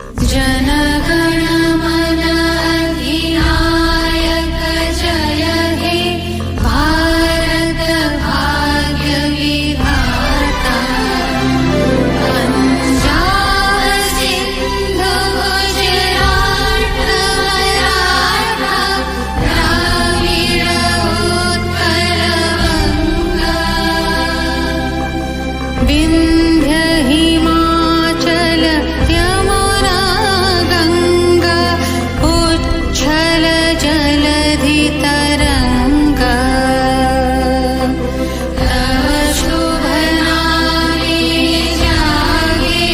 जनगण मन अधिनायक जय हे भारत भाग्य विधाता पंजाब सिंधु गुजरात मराठा द्राविड उत्कल गंगा विंध्य हिमाचल यमुना गंगा उच्छल जलधि तरंगा तव शुभ नामे जागे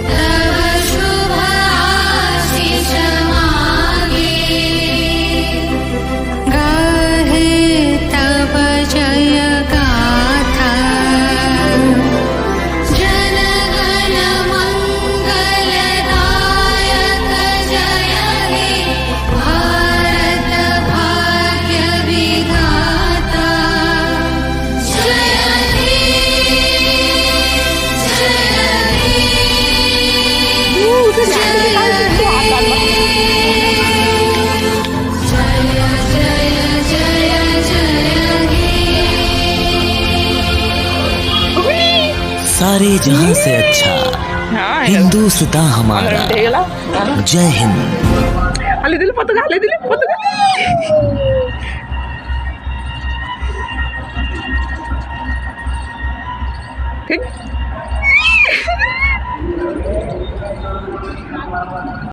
तव शुभ आशीष मागे गाहे तव जय गाथा जनगण मंगलदायक जय हे भारत भाग्य विधाता जय हे सारे जहां से अच्छा हिंदुस्तान हमारा। जय हिंद। आले दिले पतंग ठीक